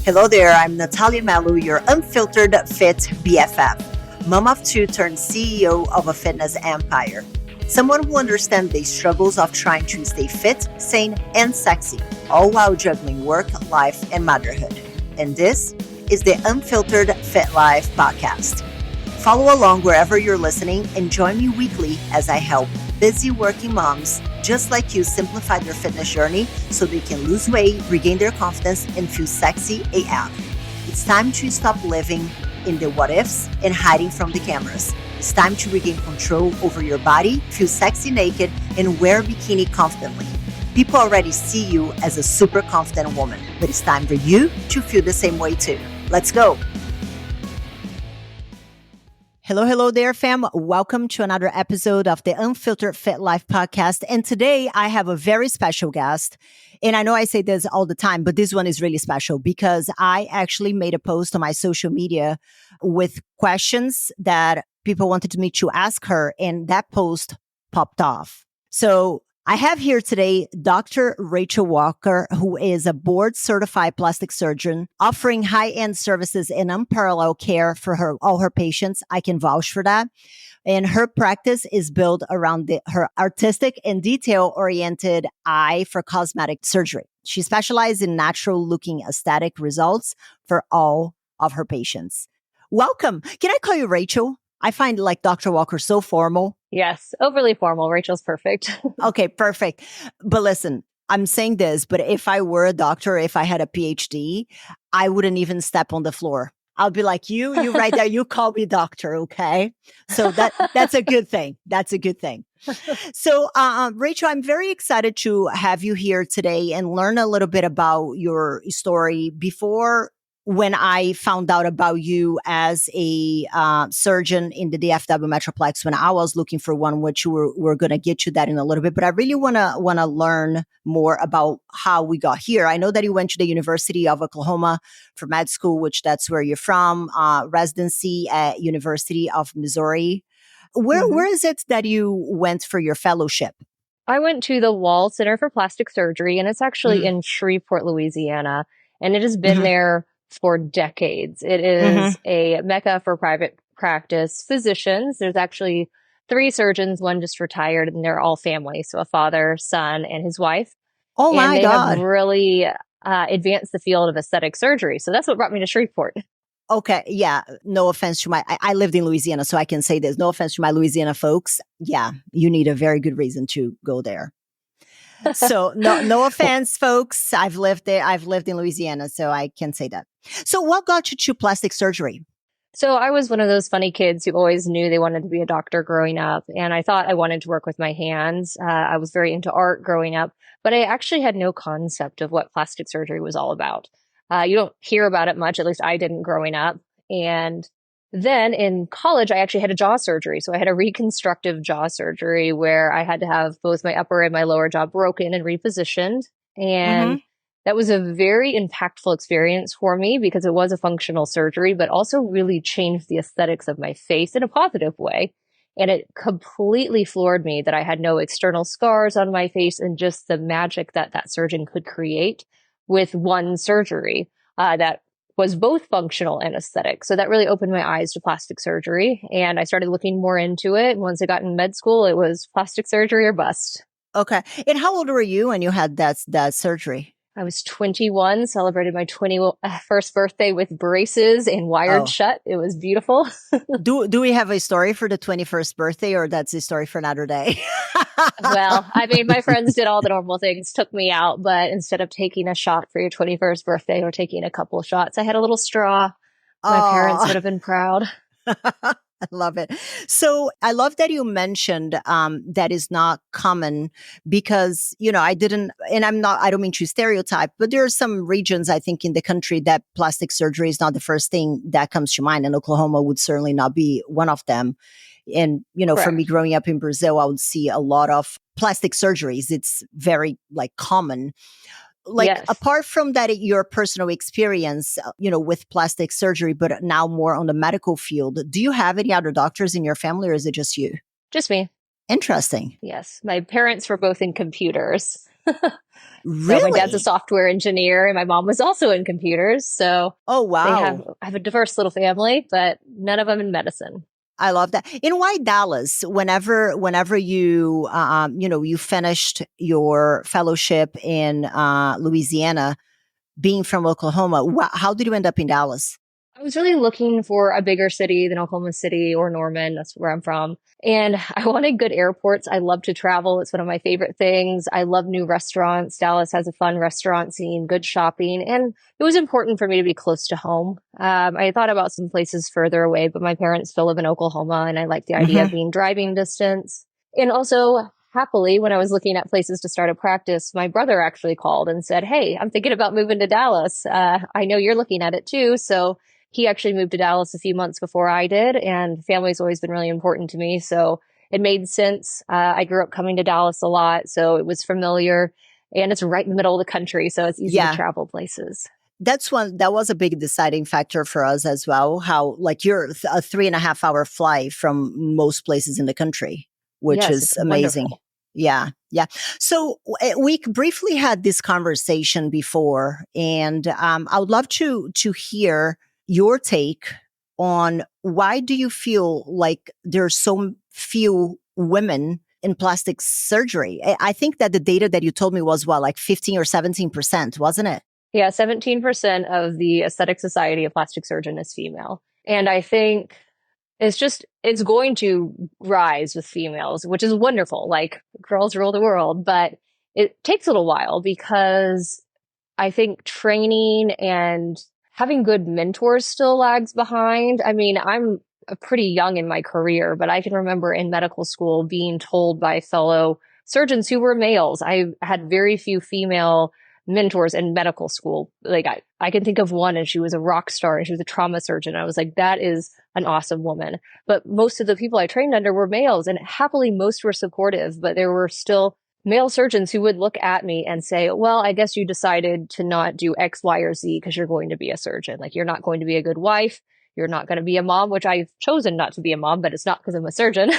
Hello there, I'm Nathalia Melo, your unfiltered fit BFF, mom of two turned CEO of a fitness empire. Someone who understands the struggles of trying to stay fit, sane, and sexy, all while juggling work, life, and motherhood. And this is the Unfiltered Fit Life podcast. Follow along wherever you're listening and join me weekly as I help busy working moms just like you simplify their fitness journey so they can lose weight, regain their confidence, and feel sexy AF. It's time to stop living in the what ifs and hiding from the cameras. It's time to regain control over your body, feel sexy naked, and wear a bikini confidently. People already see you as a super confident woman, but it's time for you to feel the same way too. Let's go. Hello there, fam. Welcome to another episode of the Unfiltered Fit Life podcast. And today I have a very special guest. And I know I say this all the time, but this one is really special because I actually made a post on my social media with questions that people wanted me to ask her. And that post popped off. So I have here today Dr. Rachel Walker, who is a board certified plastic surgeon offering high-end services and unparalleled care for all her patients. I can vouch for that. And her practice is built around her artistic and detail-oriented eye for cosmetic surgery. She specializes in natural-looking aesthetic results for all of her patients. Welcome. Can I call you Rachel? I find like Dr. Walker so formal. Yes, overly formal. Rachel's perfect. Okay, perfect. But listen, I'm saying this, but if I were a doctor, if I had a PhD, I wouldn't even step on the floor. I'll be like, you right there, you call me doctor, okay? So that's a good thing. That's a good thing. So, Rachel, I'm very excited to have you here today and learn a little bit about your story. Before, when I found out about you as a surgeon in the DFW Metroplex, when I was looking for one, which we're going to get to that in a little bit, but I really want to learn more about how we got here. I know that you went to the University of Oklahoma for med school, which that's where you're from, residency at University of Missouri. Where is it that you went for your fellowship? I went to the Wall Center for Plastic Surgery, and it's actually in Shreveport, Louisiana, and it has been there for decades. It is a mecca for private practice physicians. There's actually 3 surgeons, one just retired, and they're all family. So a father, son, and his wife. Oh my and they God. have really advanced the field of aesthetic surgery. So that's what brought me to Shreveport. Okay. Yeah. No offense to I lived in Louisiana, so I can say this. No offense to my Louisiana folks. Yeah. You need a very good reason to go there. So no offense, folks. I've lived there. I've lived in Louisiana, so I can say that. So what got you to plastic surgery? So I was one of those funny kids who always knew they wanted to be a doctor growing up. And I thought I wanted to work with my hands. I was very into art growing up, but I actually had no concept of what plastic surgery was all about. You don't hear about it much, at least I didn't growing up. And then in college, I actually had a jaw surgery. So I had a reconstructive jaw surgery where I had to have both my upper and my lower jaw broken and repositioned. And that was a very impactful experience for me because it was a functional surgery, but also really changed the aesthetics of my face in a positive way. And it completely floored me that I had no external scars on my face and just the magic that surgeon could create with one surgery that was both functional and aesthetic. So that really opened my eyes to plastic surgery. And I started looking more into it. Once I got in med school, it was plastic surgery or bust. Okay. And how old were you when you had that surgery? I was 21, celebrated my 21st birthday with braces and wired shut. It was beautiful. Do we have a story for the 21st birthday, or that's a story for another day? Well, I mean, my friends did all the normal things, took me out, but instead of taking a shot for your 21st birthday or taking a couple of shots, I had a little straw. My parents would have been proud. I love it. So I love that you mentioned that is not common because, I don't mean to stereotype, but there are some regions, I think, in the country that plastic surgery is not the first thing that comes to mind. And Oklahoma would certainly not be one of them. And, for me growing up in Brazil, I would see a lot of plastic surgeries. It's very common. Apart from that, your personal experience, with plastic surgery, but now more on the medical field, do you have any other doctors in your family, or is it just you? Just me. Interesting. Yes. My parents were both in computers. So my dad's a Really? software engineer and my mom was also in computers. So Oh, they wow. have a diverse little family, but none of them in medicine. I love that. And why Dallas? Whenever you you finished your fellowship in Louisiana, being from Oklahoma, how did you end up in Dallas? I was really looking for a bigger city than Oklahoma City or Norman. That's where I'm from. And I wanted good airports. I love to travel. It's one of my favorite things. I love new restaurants. Dallas has a fun restaurant scene, good shopping. And it was important for me to be close to home. I thought about some places further away, but my parents still live in Oklahoma and I like the idea of Hmm. being driving distance. And also, happily, when I was looking at places to start a practice, my brother actually called and said, "Hey, I'm thinking about moving to Dallas. I know you're looking at it too. So he actually moved to Dallas a few months before I did, and family's always been really important to me. So it made sense. I grew up coming to Dallas a lot, so it was familiar, and it's right in the middle of the country, so it's easy to Yeah. travel places. That was a big deciding factor for us as well. How, like, you're a 3.5 hour flight from most places in the country, which Yes, it's is amazing. wonderful. Yeah, yeah. So we briefly had this conversation before, and I would love to hear your take on why do you feel like there's so few women in plastic surgery? I think that the data that you told me was what, like 15 or 17%, wasn't it? Yeah, 17% of the Aesthetic Society of Plastic Surgeon is female. And I think it's going to rise with females, which is wonderful. Like, girls rule the world, but it takes a little while because I think training and having good mentors still lags behind. I mean, I'm pretty young in my career, but I can remember in medical school being told by fellow surgeons who were males. I had very few female mentors in medical school. Like I can think of one and she was a rock star and she was a trauma surgeon. I was like, that is an awesome woman. But most of the people I trained under were males and happily most were supportive, but there were still male surgeons who would look at me and say, well, I guess you decided to not do X, Y, or Z because you're going to be a surgeon. Like, you're not going to be a good wife. You're not going to be a mom, which I've chosen not to be a mom, but it's not because I'm a surgeon.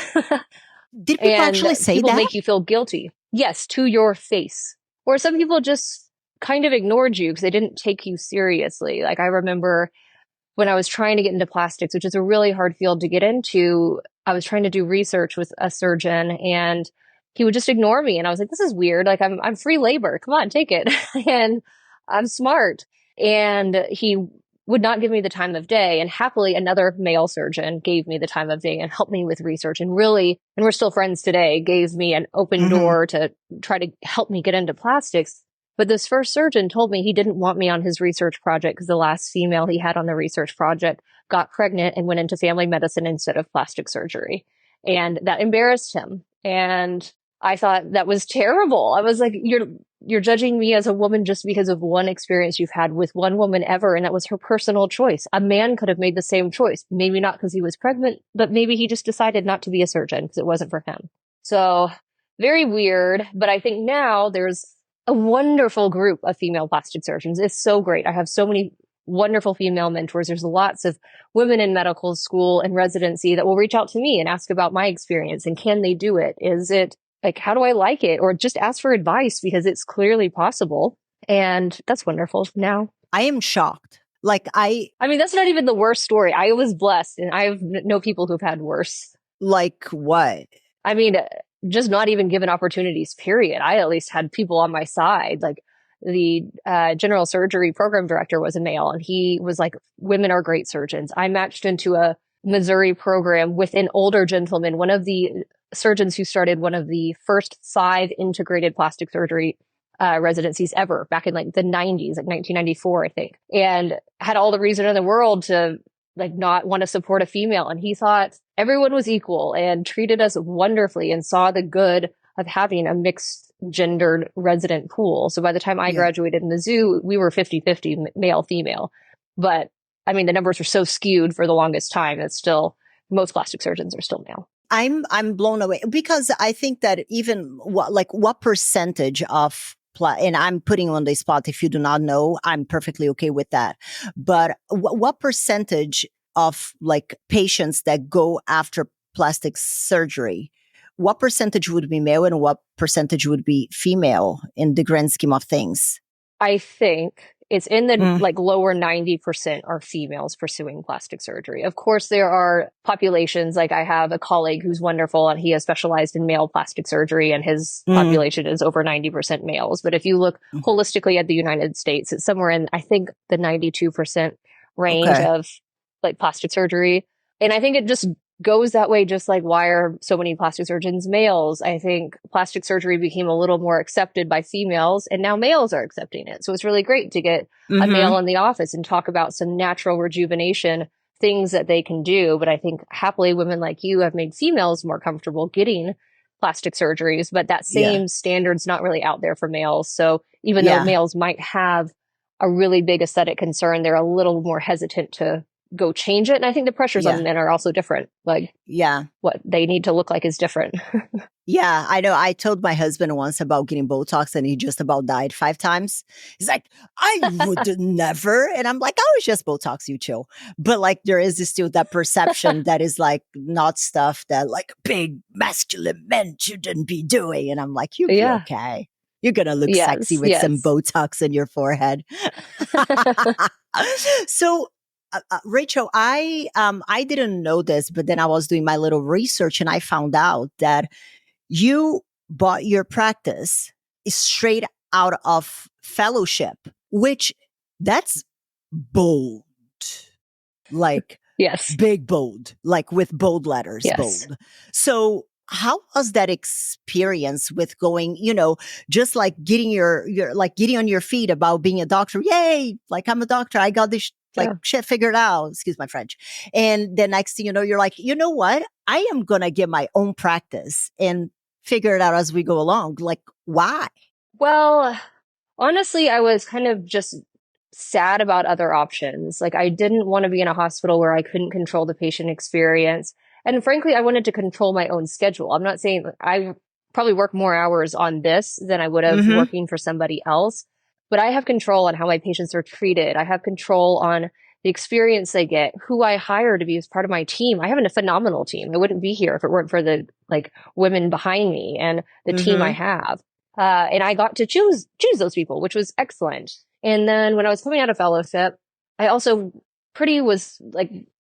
Did people And actually say people that? make you feel guilty. Yes, to your face. Or some people just kind of ignored you because they didn't take you seriously. Like, I remember when I was trying to get into plastics, which is a really hard field to get into, I was trying to do research with a surgeon and he would just ignore me. And I was like, this is weird. Like, I'm free labor. Come on, take it. And I'm smart. And he would not give me the time of day. And happily, another male surgeon gave me the time of day and helped me with research and really, and we're still friends today, gave me an open Hmm. door to try to help me get into plastics. But this first surgeon told me he didn't want me on his research project because the last female he had on the research project got pregnant and went into family medicine instead of plastic surgery. And that embarrassed him. And I thought that was terrible. I was like, you're judging me as a woman just because of one experience you've had with one woman ever, and that was her personal choice. A man could have made the same choice. Maybe not because he was pregnant, but maybe he just decided not to be a surgeon because it wasn't for him. So very weird. But I think now there's a wonderful group of female plastic surgeons. It's so great. I have so many wonderful female mentors. There's lots of women in medical school and residency that will reach out to me and ask about my experience and can they do it? Is it like, how do I like it? Or just ask for advice because it's clearly possible. And that's wonderful now. I am shocked. I mean, that's not even the worst story. I was blessed and I know people who've had worse. like what? I mean, just not even given opportunities, period. I at least had people on my side. Like the general surgery program director was a male and he was like, women are great surgeons. I matched into a Missouri program with an older gentleman, one of the surgeons who started one of the first 5 integrated plastic surgery residencies ever back in like the 90s, like 1994, I think, and had all the reason in the world to like not want to support a female. And he thought everyone was equal and treated us wonderfully and saw the good of having a mixed gendered resident pool. So by the time I Yeah. graduated in the zoo, we were 50-50 male, female. But I mean, the numbers were so skewed for the longest time that still most plastic surgeons are still male. I'm blown away because I think that even what percentage of and I'm putting you on the spot. If you do not know, I'm perfectly okay with that. But what percentage of like patients that go after plastic surgery what percentage would be male and what percentage would be female in the grand scheme of things? I think it's in the Mm. like lower 90% are females pursuing plastic surgery. Of course, there are populations, like I have a colleague who's wonderful and he has specialized in male plastic surgery and his population is over 90% males. But if you look holistically at the United States, it's somewhere in, I think, the 92% range Okay. of like plastic surgery. And I think it just goes that way, just like why are so many plastic surgeons males? I think plastic surgery became a little more accepted by females and now males are accepting it. So it's really great to get a male in the office and talk about some natural rejuvenation things that they can do. But I think happily women like you have made females more comfortable getting plastic surgeries, but that Yeah. same standard's not really out there for males. So even though Yeah. males might have a really big aesthetic concern, they're a little more hesitant to go change it. And I think the pressures Yeah. on men are also different. Like Yeah. what they need to look like is different. Yeah, I know. I told my husband once about getting Botox and he just about died 5 times. He's like, I would never. And I'm like, oh, it's just Botox, you chill. But like, there is still that perception that is like not stuff that like big masculine men shouldn't be doing. And I'm like, you'll be okay. You're going to look sexy with some Botox in your forehead. So, Rachel, I didn't know this, but then I was doing my little research and I found out that you bought your practice straight out of fellowship, which that's bold, like big bold, like with bold letters, bold. So how was that experience with going, just like getting your like getting on your feet about being a doctor? Yay. Like I'm a doctor. I got this shit figured out. Excuse my French. And the next thing you know, you're like, you know what? I am going to get my own practice and figure it out as we go along. Like, why? Well, honestly, I was kind of just sad about other options. Like I didn't want to be in a hospital where I couldn't control the patient experience. And frankly, I wanted to control my own schedule. I'm not saying I probably work more hours on this than I would have working for somebody else, but I have control on how my patients are treated. I have control on the experience they get, who I hire to be as part of my team. I have a phenomenal team. I wouldn't be here if it weren't for the like women behind me and the team I have. And I got to choose those people, which was excellent. And then when I was coming out of fellowship, I also was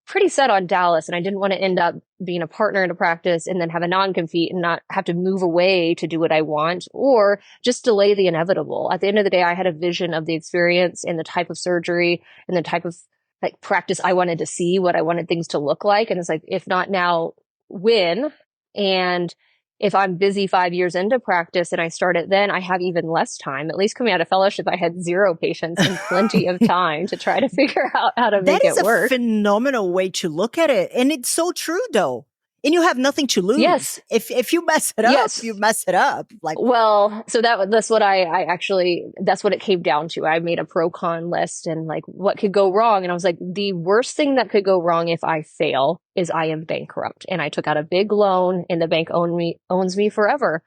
pretty set on Dallas, and I didn't want to end up being a partner in a practice and then have a non-compete and not have to move away to do what I want or just delay the inevitable. At the end of the day, I had a vision of the experience and the type of surgery and the type of like practice I wanted to see, what I wanted things to look like. And it's like, if not now, when? And if I'm busy 5 years into practice and I start it then, I have even less time. At least coming out of fellowship, I had 0 patients and plenty of time to try to figure out how to make it work. That is a phenomenal way to look at it. And it's so true, though. And you have nothing to lose. Yes. If you mess it up, you mess it up. Like, well, so that's what I actually, that's what it came down to. I made a pro con list and like what could go wrong. And I was like, the worst thing that could go wrong if I fail is I am bankrupt. And I took out a big loan and the bank owns me forever.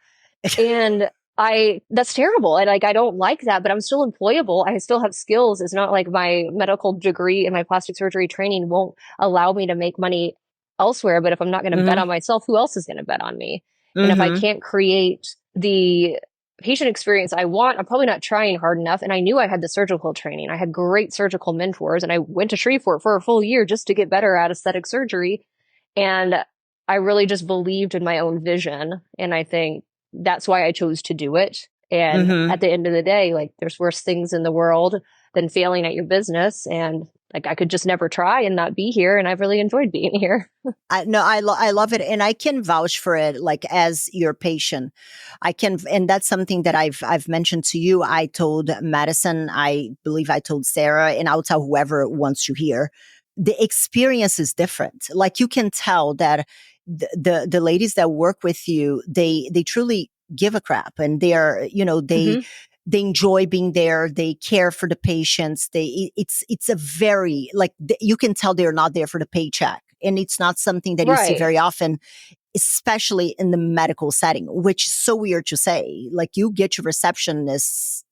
And that's terrible. And like, I don't like that, but I'm still employable. I still have skills. It's not like my medical degree and my plastic surgery training won't allow me to make money elsewhere. But if I'm not going to bet on myself, who else is going to bet on me? And if I can't create the patient experience I want, I'm probably not trying hard enough. And I knew I had the surgical training. I had great surgical mentors and I went to Shreveport for a full year just to get better at aesthetic surgery. And I really just believed in my own vision. And I think that's why I chose to do it. And at the end of the day, like there's worse things in the world than failing at your business. And like I could just never try and not be here. And I've really enjoyed being here. I love it. And I can vouch for it, like as your patient. And that's something that I've mentioned to you. I told Madison, I believe I told Sarah, and I'll tell whoever wants to hear. The experience is different. Like you can tell that the ladies that work with you, they truly give a crap, and they are, they enjoy being there. They care for the patients. It's a very, like, you can tell they're not there for the paycheck. And it's not something that you see very often, especially in the medical setting, which is so weird to say. Like you get your receptionists,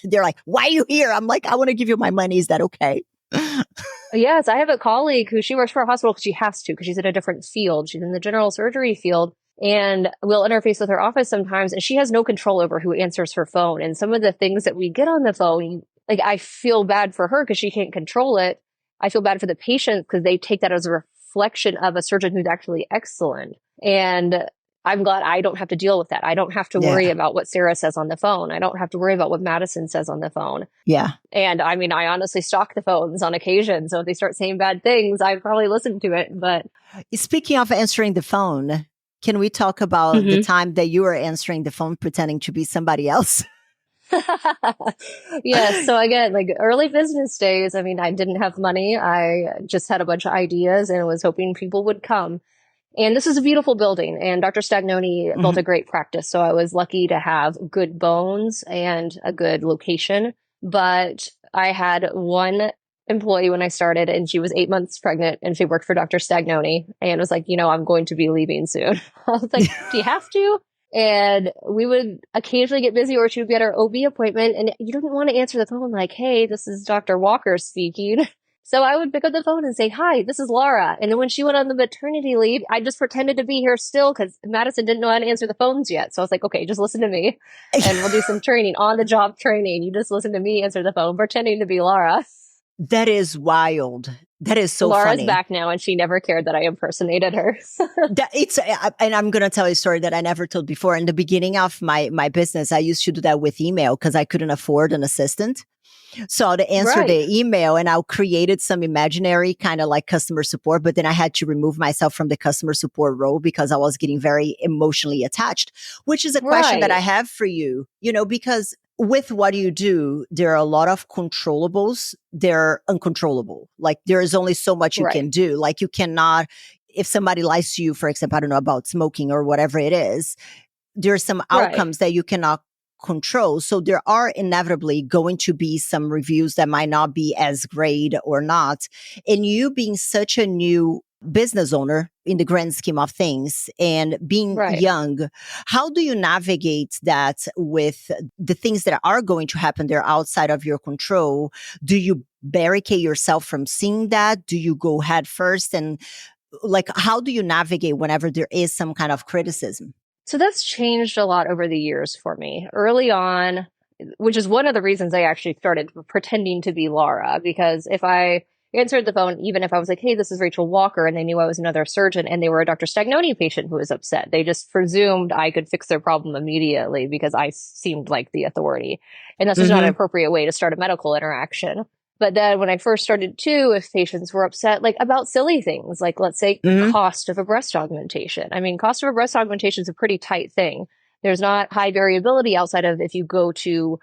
they're like, why are you here? I'm like, I want to give you my money. Is that okay? Yes, I have a colleague who she works for a hospital because she has to, because she's in a different field. She's in the general surgery field. And we'll interface with her office sometimes, and she has no control over who answers her phone. And some of the things that we get on the phone, like I feel bad for her because she can't control it. I feel bad for the patient because they take that as a reflection of a surgeon who's actually excellent. And I'm glad I don't have to deal with that. I don't have to worry Yeah. about what Sarah says on the phone. I don't have to worry about what Madison says on the phone. Yeah. And I mean, I honestly stalk the phones on occasion. So if they start saying bad things, I probably listen to it. But Speaking of answering the phone, can we talk about the time that you were answering the phone pretending to be somebody else? Yes. So again, like early business days, I mean, I didn't have money. I just had a bunch of ideas and was hoping people would come. And this is a beautiful building, and Dr. Stagnoni built a great practice. So I was lucky to have good bones and a good location. But I had one employee when I started, and she was 8 months pregnant, and she worked for Dr. Stagnoni and was like, I'm going to be leaving soon. I was like, do you have to? And we would occasionally get busy, or she would be at our OB appointment, and you didn't want to answer the phone like, hey, this is Dr. Walker speaking. So I would pick up the phone and say, hi, this is Laura. And then when she went on the maternity leave, I just pretended to be here still because Madison didn't know how to answer the phones yet. So I was like, okay, just listen to me and we'll do some training, on the job training. You just listen to me answer the phone, pretending to be Laura. That is wild. That is so Laura's funny. back now, and she never cared that I impersonated her. And I'm going to tell you a story that I never told before. In the beginning of my business, I used to do that with email because I couldn't afford an assistant. So I'd answer the email and I created some imaginary kind of like customer support, but then I had to remove myself from the customer support role because I was getting very emotionally attached, which is a question that I have for you, because with what you do, there are a lot of controllables. They're uncontrollable. Like there is only so much you can do. Like you cannot, if somebody lies to you, for example, I don't know, about smoking or whatever it is, there's some outcomes that you cannot control. So there are inevitably going to be some reviews that might not be as great or not. And you being such a new business owner in the grand scheme of things and being young, how do you navigate that with the things that are going to happen there outside of your control? Do you barricade yourself from seeing that? Do you go head first? And like, how do you navigate whenever there is some kind of criticism? So that's changed a lot over the years for me. Early on, which is one of the reasons I actually started pretending to be Laura, because if I answered the phone, even if I was like, hey, this is Rachel Walker, and they knew I was another surgeon and they were a Dr. Stagnoni patient who was upset, they just presumed I could fix their problem immediately because I seemed like the authority. And that's just not an appropriate way to start a medical interaction. But then when I first started too, if patients were upset, like about silly things, like let's say cost of a breast augmentation. I mean, cost of a breast augmentation is a pretty tight thing. There's not high variability outside of if you go to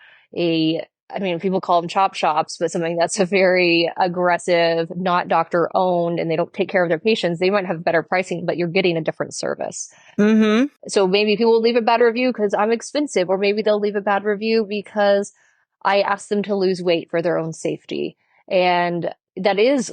people call them chop shops, but something that's a very aggressive, not doctor owned, and they don't take care of their patients. They might have better pricing, but you're getting a different service. So maybe people will leave a bad review because I'm expensive, or maybe they'll leave a bad review because I asked them to lose weight for their own safety. And that is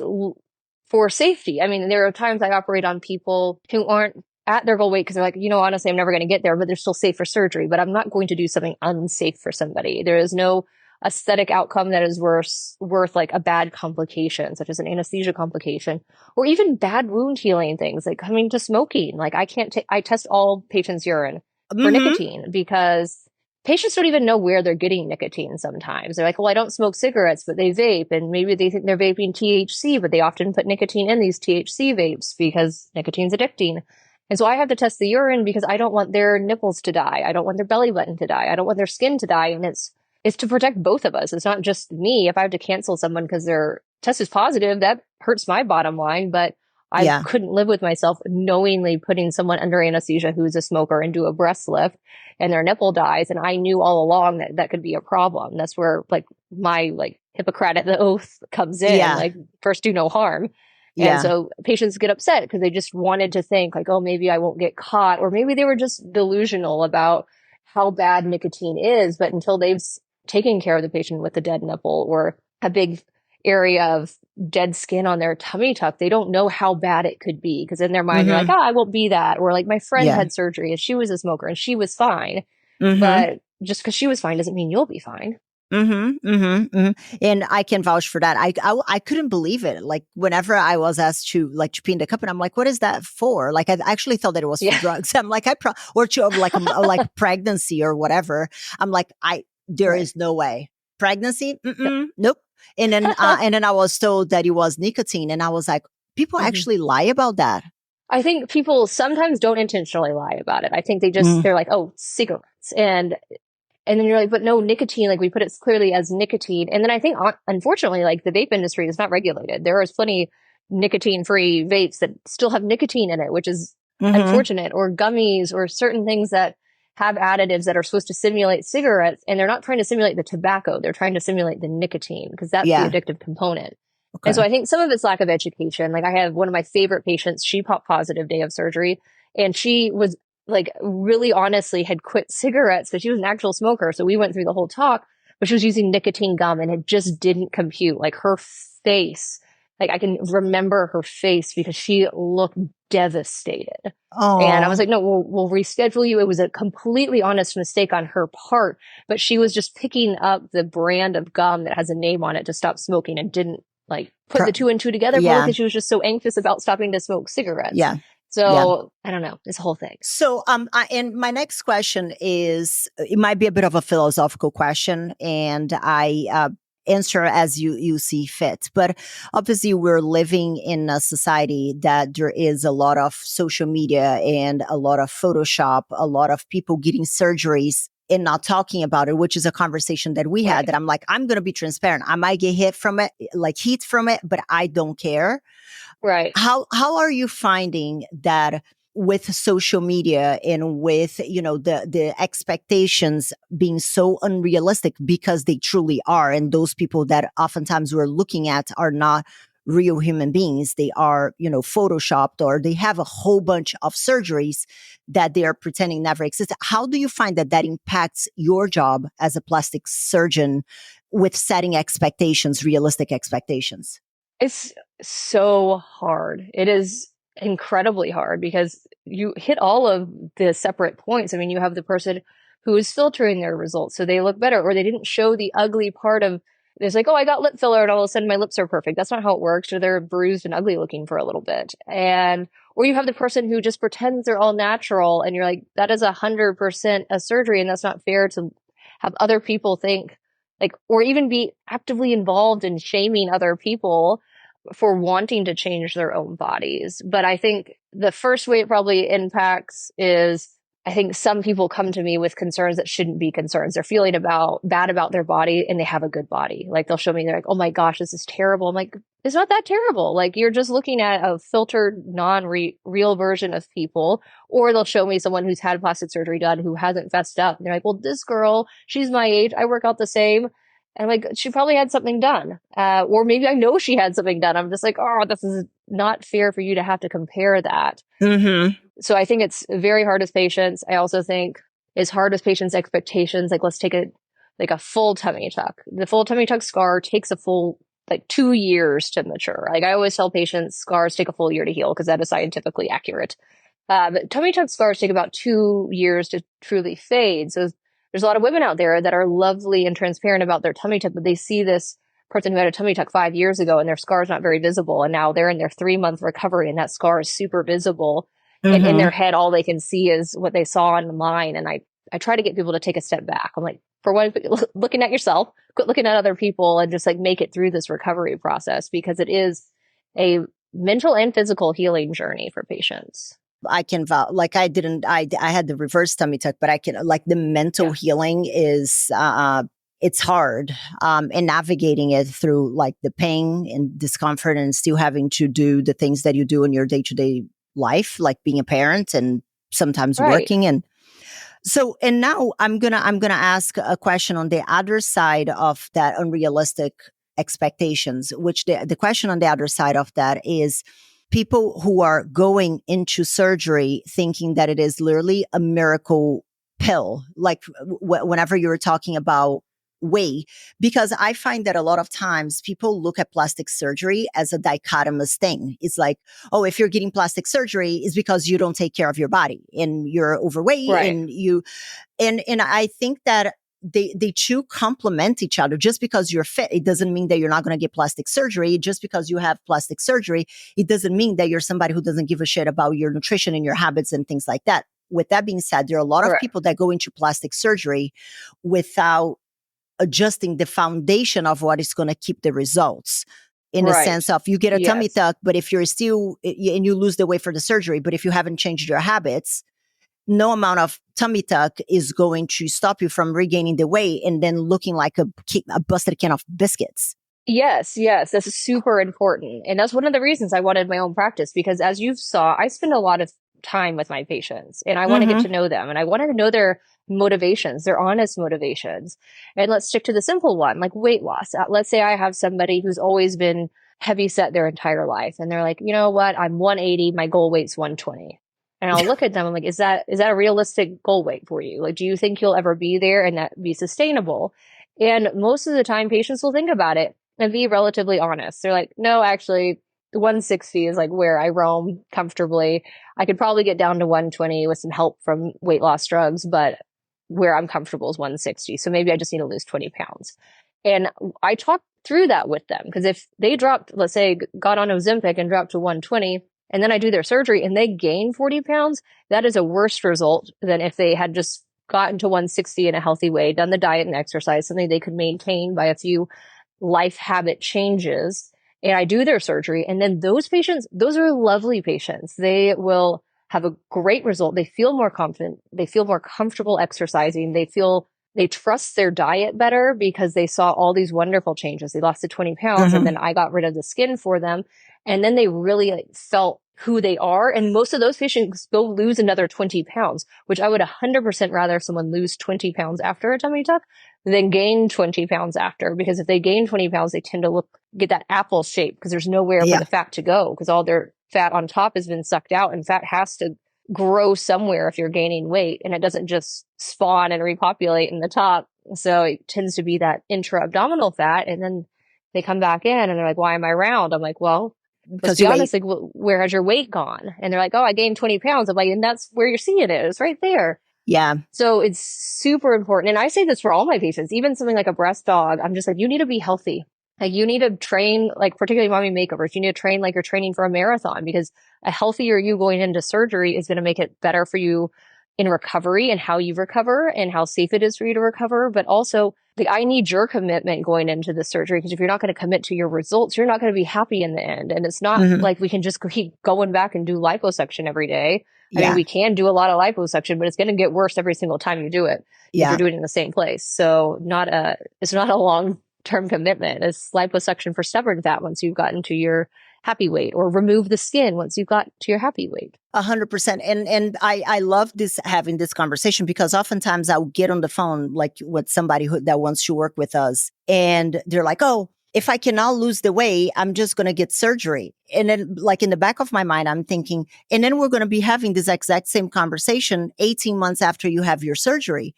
for safety. I mean, there are times I operate on people who aren't at their goal weight because they're like, honestly, I'm never going to get there, but they're still safe for surgery. But I'm not going to do something unsafe for somebody. There is no aesthetic outcome that is worth like a bad complication, such as an anesthesia complication, or even bad wound healing things like coming to smoking. Like I test all patients' urine for nicotine because patients don't even know where they're getting nicotine sometimes. They're like, well, I don't smoke cigarettes, but they vape. And maybe they think they're vaping THC, but they often put nicotine in these THC vapes because nicotine's addicting. And so I have to test the urine because I don't want their nipples to die. I don't want their belly button to die. I don't want their skin to die. And it's to protect both of us. It's not just me. If I have to cancel someone because their test is positive, that hurts my bottom line. But I couldn't live with myself knowingly putting someone under anesthesia who's a smoker and do a breast lift and their nipple dies. And I knew all along that that could be a problem. That's where like my Hippocratic oath comes in, like first do no harm. And so patients get upset because they just wanted to think like, oh, maybe I won't get caught, or maybe they were just delusional about how bad nicotine is. But until they've taken care of the patient with a dead nipple or a big area of dead skin on their tummy tuck, they don't know how bad it could be, because in their mind they're like, I won't be that. Or like my friend had surgery and she was a smoker and she was fine. But just because she was fine doesn't mean you'll be fine. And I can vouch for that. I couldn't believe it. Like whenever I was asked to pee in the cup, and I'm like, "What is that for?" Like I actually thought that it was for Yeah. drugs. I'm like, or to like pregnancy or whatever. I'm like, there Right. is no way pregnancy. Yep. Nope. And then I was told that it was nicotine, and I was like, people Mhm. actually lie about that. I think people sometimes don't intentionally lie about it. I think Mm, they're like, oh, cigarettes. And then you're like, but no, nicotine, like we put it clearly as nicotine. And then I think, unfortunately, like the vape industry is not regulated. There is plenty nicotine free vapes that still have nicotine in it, which is mm-hmm. unfortunate, or gummies or certain things that have additives that are supposed to simulate cigarettes. And they're not trying to simulate the tobacco. They're trying to simulate the nicotine because that's the Yeah. addictive component. And so Okay. I think some of it's lack of education. Like I have one of my favorite patients, she popped positive day of surgery, and she was like really honestly had quit cigarettes, but she was an actual smoker. So we went through the whole talk, but she was using nicotine gum and it just didn't compute. Like her face, like I can remember her face because she looked devastated. And I was Oh, like, no, we'll reschedule you. It was a completely honest mistake on her part, but she was just picking up the brand of gum that has a name on it to stop smoking and didn't like put the two and two together, probably yeah, because she was just so anxious about stopping to smoke cigarettes. yeah, yeah. So I don't know, this whole thing. So, and my next question is, it might be a bit of a philosophical question, and I answer as you see fit. But obviously, we're living in a society that there is a lot of social media and a lot of Photoshop, a lot of people getting surgeries and not talking about it, which is a conversation that we had. Right. That I'm like, I'm going to be transparent. I might get hit from it, like heat from it, but I don't care. Right. How are you finding that with social media and with the expectations being so unrealistic, because they truly are, and those people that oftentimes we're looking at are not real human beings, they are photoshopped, or they have a whole bunch of surgeries that they are pretending never existed. How do you find that that impacts your job as a plastic surgeon with setting expectations, realistic expectations? It's so hard. It is incredibly hard because you hit all of the separate points. I mean, you have the person who is filtering their results so they look better, or they didn't show the ugly part of it's like, oh, I got lip filler and all of a sudden my lips are perfect. That's not how it works, or they're bruised and ugly looking for a little bit. And or you have the person who just pretends they're all natural and you're like, that is 100% a surgery, and that's not fair to have other people think like, or even be actively involved in shaming other people for wanting to change their own bodies. But I think the first way it probably impacts is I think some people come to me with concerns that shouldn't be concerns. They're feeling bad about their body and they have a good body. Like they'll show me, they're like, oh my gosh, this is terrible. I'm like, it's not that terrible. Like you're just looking at a filtered, non-real version of people. Or they'll show me someone who's had plastic surgery done who hasn't fessed up. And they're like, well, this girl, she's my age. I work out the same. And I'm like, she probably had something done. Or maybe I know she had something done. I'm just like, oh, this is not fair for you to have to compare that. Mm-hmm. So I think it's very hard with patients. I also think it's hard with patients' expectations. Like, let's take a full tummy tuck. The full tummy tuck scar takes a full like 2 years to mature. Like I always tell patients, scars take a full year to heal because that is scientifically accurate. But tummy tuck scars take about 2 years to truly fade. So there's a lot of women out there that are lovely and transparent about their tummy tuck, but they see this person who had a tummy tuck 5 years ago and their scar is not very visible. And now they're in their 3 month recovery and that scar is super visible. And in their Mm-hmm. head, all they can see is what they saw online. And I try to get people to take a step back. I'm like, for one, looking at yourself, quit looking at other people and just like make it through this recovery process because it is a mental and physical healing journey for patients. I can like I had the reverse tummy tuck, but I can like the mental Yeah. healing is it's hard and navigating it through like the pain and discomfort and still having to do the things that you do in your day-to-day life, like being a parent and sometimes Right. working. And so, and now I'm gonna ask a question on the other side of that unrealistic expectations, which the question on the other side of that is people who are going into surgery thinking that it is literally a miracle pill. Like whenever you were talking about way, because I find that a lot of times people look at plastic surgery as a dichotomous thing. It's like, oh, if you're getting plastic surgery, it's because you don't take care of your body and you're overweight Right. and you and I think that they two complement each other. Just because you're fit, it doesn't mean that you're not going to get plastic surgery. Just because you have plastic surgery, it doesn't mean that you're somebody who doesn't give a shit about your nutrition and your habits and things like that. With that being said, there are a lot of people that go into plastic surgery without adjusting the foundation of what is going to keep the results. In the sense of you get a tummy tuck, but if you're still, and you lose the weight for the surgery, but if you haven't changed your habits, no amount of tummy tuck is going to stop you from regaining the weight and then looking like a busted can of biscuits. Yes, that's super important. And that's one of the reasons I wanted my own practice, because as you saw, I spend a lot of time with my patients and I want to get to know them, and I want to know their motivations, their honest motivations. And let's stick to the simple one, like weight loss. Let's say I have somebody who's always been heavy set their entire life, and they're like, you know what, I'm 180, my goal weight's 120. And I'll look at them, I'm like, is that a realistic goal weight for you? Like, do you think you'll ever be there and that be sustainable? And most of the time, patients will think about it and be relatively honest. They're like, no, actually, 160 is like where I roam comfortably. I could probably get down to 120 with some help from weight loss drugs, but where I'm comfortable is 160. So maybe I just need to lose 20 pounds. And I talk through that with them, because if they dropped, let's say, got on Ozempic and dropped to 120, and then I do their surgery and they gain 40 pounds, that is a worse result than if they had just gotten to 160 in a healthy way, done the diet and exercise, something they could maintain by a few life habit changes. And I do their surgery. And then those patients, those are lovely patients. They will have a great result. They feel more confident. They feel more comfortable exercising. They trust their diet better because they saw all these wonderful changes. They lost the 20 pounds and then I got rid of the skin for them. And then they really felt who they are. And most of those patients go lose another 20 pounds, which I would 100% rather someone lose 20 pounds after a tummy tuck than gain 20 pounds after. Because if they gain 20 pounds, they tend to get that apple shape because there's nowhere for the fat to go, because all their fat on top has been sucked out, and fat has to grow somewhere if you're gaining weight, and it doesn't just spawn and repopulate in the top. So it tends to be that intra-abdominal fat, and then they come back in and they're like, why am I round? I'm like, well, let's be honest, like, where has your weight gone? And they're like, oh, I gained 20 pounds. I'm like, and that's where you're seeing it. It's right there. Yeah. So it's super important. And I say this for all my patients, even something like a breast dog. I'm just like, you need to be healthy. Like, you need to train, like, particularly mommy makeovers, you need to train like you're training for a marathon, because a healthier you going into surgery is going to make it better for you in recovery and how you recover and how safe it is for you to recover. But also, like, I need your commitment going into the surgery, because if you're not going to commit to your results, you're not going to be happy in the end. And it's not like we can just keep going back and do liposuction every day. I mean, we can do a lot of liposuction, but it's going to get worse every single time you do it if you're doing it in the same place. So it's not a long-term commitment. It's liposuction for stubborn fat once you've gotten to your happy weight, or remove the skin once you've got to your happy weight. 100%. And I love having this conversation, because oftentimes I'll get on the phone like with somebody that wants to work with us, and they're like, oh, if I cannot lose the weight, I'm just going to get surgery. And then, like, in the back of my mind, I'm thinking, and then we're going to be having this exact same conversation 18 months after you have your surgery.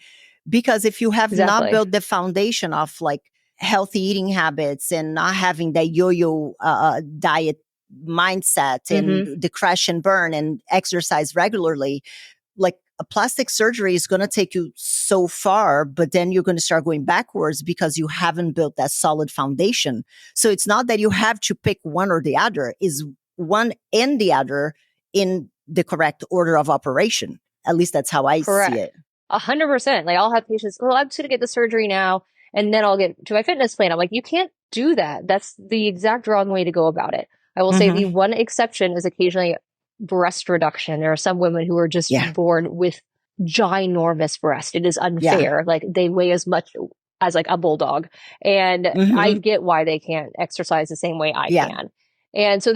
Because if you have not built the foundation of like healthy eating habits and not having that yo-yo diet mindset and the crash and burn and exercise regularly, like, a plastic surgery is going to take you so far, but then you're going to start going backwards because you haven't built that solid foundation. So it's not that you have to pick one or the other, is one and the other in the correct order of operation. At least that's how I see it. 100%. Like, I'll have patients, well, I'm just going to get the surgery now, and then I'll get to my fitness plan. I'm like, you can't do that. That's the exact wrong way to go about it. I will say the one exception is occasionally breast reduction. There are some women who are just born with ginormous breast. It is unfair. Like, they weigh as much as like a bulldog. And I get why they can't exercise the same way I can. And so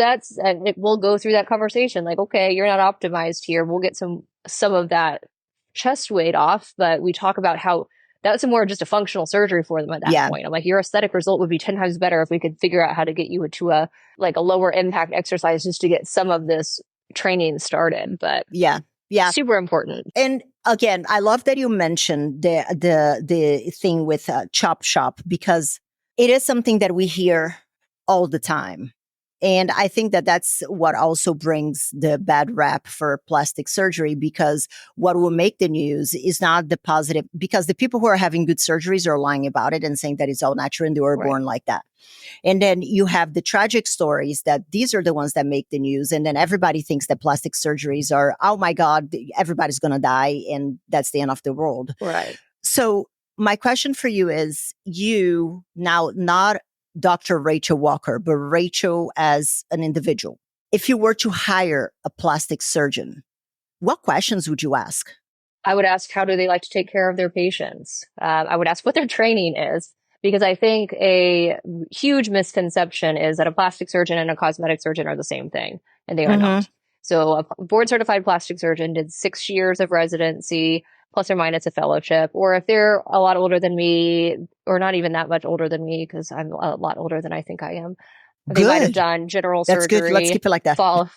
we'll go through that conversation. Like, okay, you're not optimized here. We'll get some of that chest weight off, but we talk about how that's more just a functional surgery for them at that point. I'm like, your aesthetic result would be 10 times better if we could figure out how to get you into a lower impact exercise just to get some of this training started. But super important. And again, I love that you mentioned the thing with Chop Shop, because it is something that we hear all the time. And I think that that's what also brings the bad rap for plastic surgery, because what will make the news is not the positive, because the people who are having good surgeries are lying about it and saying that it's all natural and they were Right. born like that. And then you have the tragic stories that these are the ones that make the news. And then everybody thinks that plastic surgeries are, oh my God, everybody's going to die. And that's the end of the world. Right. So my question for you is, you now, not Dr. Rachel Walker, but Rachel as an individual. If you were to hire a plastic surgeon, what questions would you ask? I would ask, how do they like to take care of their patients? I would ask what their training is, because I think a huge misconception is that a plastic surgeon and a cosmetic surgeon are the same thing, and they are not. So a board certified plastic surgeon did 6 years of residency, plus or minus a fellowship. Or if they're a lot older than me, or not even that much older than me, because I'm a lot older than I think I am, they might have Good. done general That's good. Let's surgery, keep it like that.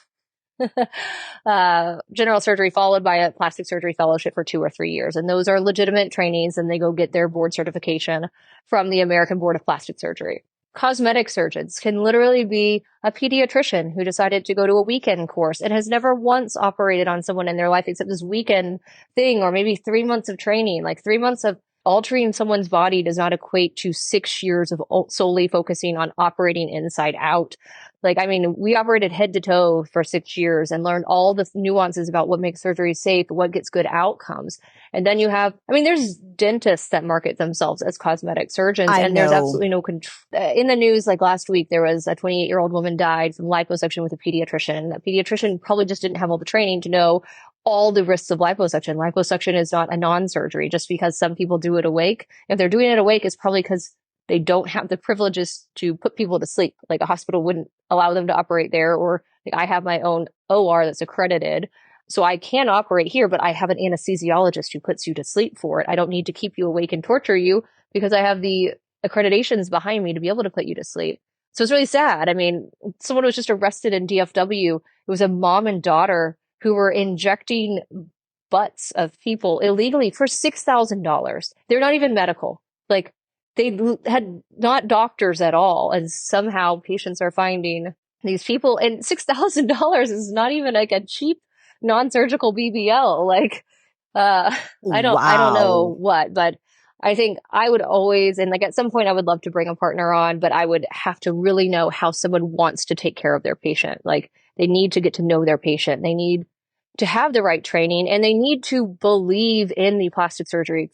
general surgery followed by a plastic surgery fellowship for 2 or 3 years. And those are legitimate trainings, and they go get their board certification from the American Board of Plastic Surgery. Cosmetic surgeons can literally be a pediatrician who decided to go to a weekend course and has never once operated on someone in their life except this weekend thing, or maybe 3 months of training. Like 3 months of altering someone's body does not equate to 6 years of solely focusing on operating inside out. Like, I mean, we operated head to toe for 6 years and learned all the nuances about what makes surgery safe, what gets good outcomes. And then you have, I mean, there's dentists that market themselves as cosmetic surgeons, I and there's know. absolutely no control. In the news, like last week, there was a 28-year-old woman died from liposuction with a pediatrician. And that pediatrician probably just didn't have all the training to know all the risks of liposuction. Liposuction is not a non-surgery. Just because some people do it awake, if they're doing it awake, it's probably because they don't have the privileges to put people to sleep. Like a hospital wouldn't allow them to operate there, or like I have my own OR that's accredited. So I can operate here, but I have an anesthesiologist who puts you to sleep for it. I don't need to keep you awake and torture you because I have the accreditations behind me to be able to put you to sleep. So it's really sad. I mean, someone was just arrested in DFW. It was a mom and daughter who were injecting butts of people illegally for $6,000. They're not even medical. Like, they had not doctors at all. And somehow patients are finding these people, and $6,000 is not even like a cheap non-surgical BBL. Like, I don't know Wow. what, but I think I would always, and like at some point I would love to bring a partner on, but I would have to really know how someone wants to take care of their patient. Like, they need to get to know their patient. They need to have the right training, and they need to believe in the plastic surgery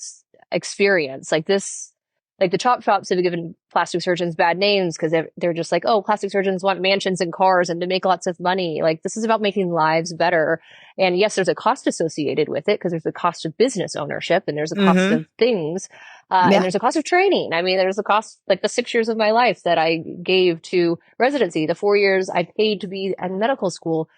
experience. Like this, like the chop shops have given plastic surgeons bad names because they're just like, oh, plastic surgeons want mansions and cars and to make lots of money. Like, this is about making lives better. And yes, there's a cost associated with it because there's a cost of business ownership and there's a cost of things. And Yeah. there's a cost of training. I mean, there's a cost, like the 6 years of my life that I gave to residency, the 4 years I paid to be at medical school.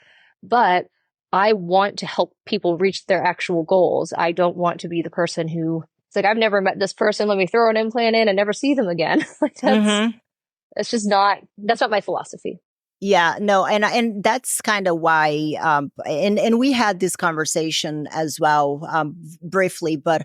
But I want to help people reach their actual goals. I don't want to be the person who, it's like, I've never met this person, let me throw an implant in and never see them again. Like that's just not, that's not my philosophy. Yeah, no, and that's kind of why, and we had this conversation as well, briefly, but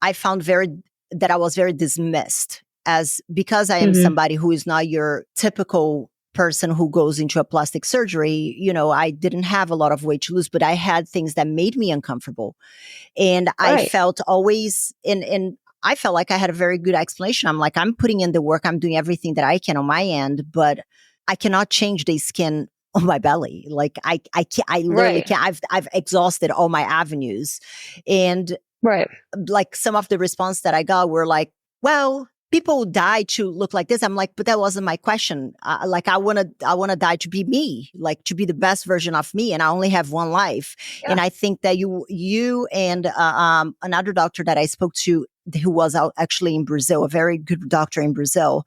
I found that I was very dismissed, as because I am somebody who is not your typical person who goes into a plastic surgery. You know, I didn't have a lot of weight to lose, but I had things that made me uncomfortable. And I felt always I felt like I had a very good explanation. I'm like, I'm putting in the work, I'm doing everything that I can on my end, but I cannot change the skin on my belly. Like I can't, I literally can't. I've exhausted all my avenues. And like some of the response that I got were like, well, people die to look like this. I'm like, but that wasn't my question. Like, I want to die to be me, like to be the best version of me. And I only have one life. Yeah. And I think that you and another doctor that I spoke to, who was actually in Brazil, a very good doctor in Brazil,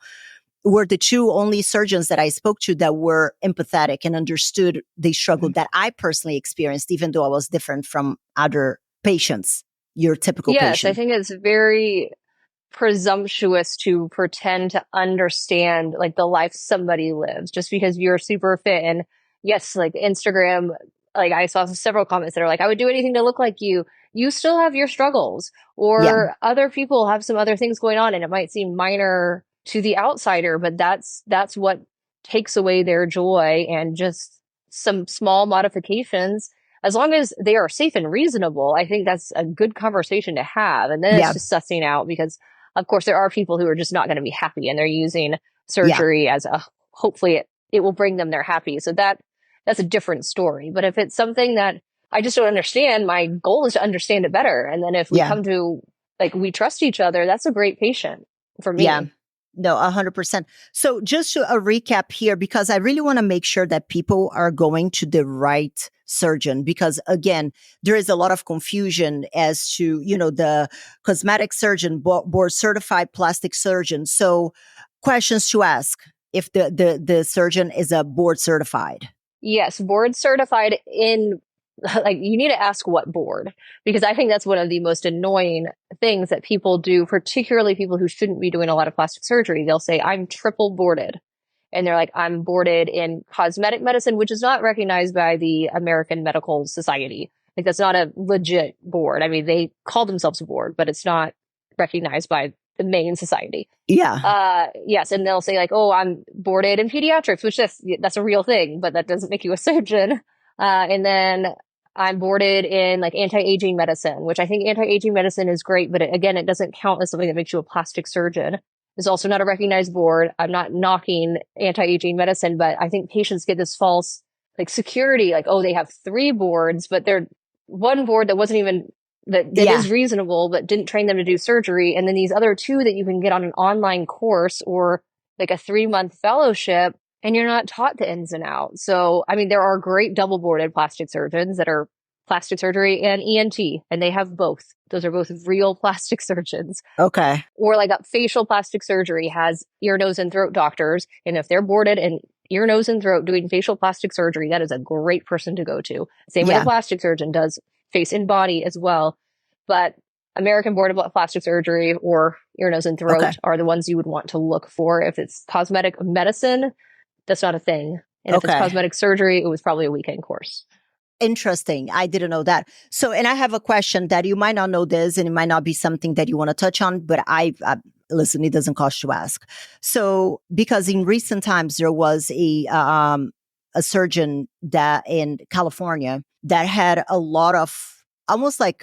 were the two only surgeons that I spoke to that were empathetic and understood the struggle that I personally experienced, even though I was different from other patients, your typical patient. Yes, I think it's very presumptuous to pretend to understand like the life somebody lives just because you're super fit. And yes, like Instagram, like I saw several comments that are like, I would do anything to look like you. You still have your struggles, or other people have some other things going on, and it might seem minor to the outsider, but that's what takes away their joy, and just some small modifications, as long as they are safe and reasonable, I think that's a good conversation to have. And then it's Yeah. just sussing out, because of course there are people who are just not going to be happy, and they're using Yeah. surgery as a, hopefully it will bring them their happy. So that's a different story. But if it's something that I just don't understand, my goal is to understand it better. And then if we Yeah. come to, like, we trust each other, that's a great patient for me. Yeah. No, 100%. So just a recap here, because I really want to make sure that people are going to the right surgeon, because again, there is a lot of confusion as to, the cosmetic surgeon, board certified plastic surgeon. So questions to ask if the surgeon is a board certified. Yes, board certified in, like, you need to ask what board, because I think that's one of the most annoying things that people do, particularly people who shouldn't be doing a lot of plastic surgery. They'll say, I'm triple boarded. And they're like, I'm boarded in cosmetic medicine, which is not recognized by the American Medical Society. Like, that's not a legit board. I mean, they call themselves a board, but it's not recognized by the main society. Yeah. Yes. And they'll say, like, oh, I'm boarded in pediatrics, which that's a real thing, but that doesn't make you a surgeon. And then I'm boarded in, like, anti-aging medicine, which I think anti-aging medicine is great, but again, it doesn't count as something that makes you a plastic surgeon. It's also not a recognized board. I'm not knocking anti-aging medicine, but I think patients get this false, like, security, like, oh, they have 3 boards, but they're one board that wasn't even, that Yeah. is reasonable, but didn't train them to do surgery. And then these other 2 that you can get on an online course or like a 3-month fellowship, and you're not taught the ins and outs. So, I mean, there are great double boarded plastic surgeons that are plastic surgery and ENT, and they have both. Those are both real plastic surgeons. Okay. Or like a facial plastic surgery has ear, nose, and throat doctors. And if they're boarded in ear, nose, and throat doing facial plastic surgery, that is a great person to go to. Same way Yeah. the plastic surgeon does face and body as well. But American Board of Plastic Surgery or ear, nose, and throat Okay. are the ones you would want to look for. If it's cosmetic medicine, that's not a thing. And if it's Okay. cosmetic surgery, it was probably a weekend course. Interesting. I didn't know that. So, and I have a question that you might not know this, and it might not be something that you want to touch on, but listen, it doesn't cost to ask. So, because in recent times there was a surgeon that in California that had a lot of almost like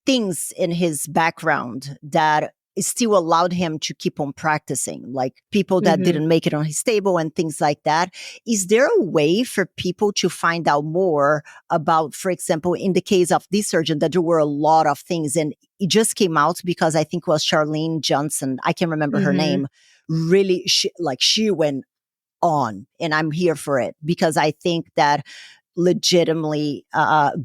things in his background that it still allowed him to keep on practicing, like people that didn't make it on his table and things like that. Is there a way for people to find out more about, for example, in the case of this surgeon, that there were a lot of things, and it just came out because I think it was Charlene Johnson, I can't remember her name, really, she went on, and I'm here for it, because I think that legitimately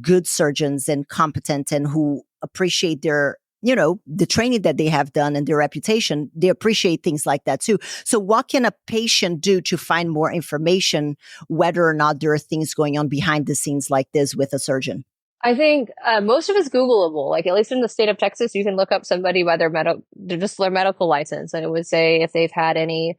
good surgeons and competent and who appreciate their the training that they have done and their reputation, they appreciate things like that too. So what can a patient do to find more information, whether or not there are things going on behind the scenes like this with a surgeon? I think most of it's Googleable. Like, at least in the state of Texas, you can look up somebody by their medical license, and it would say if they've had any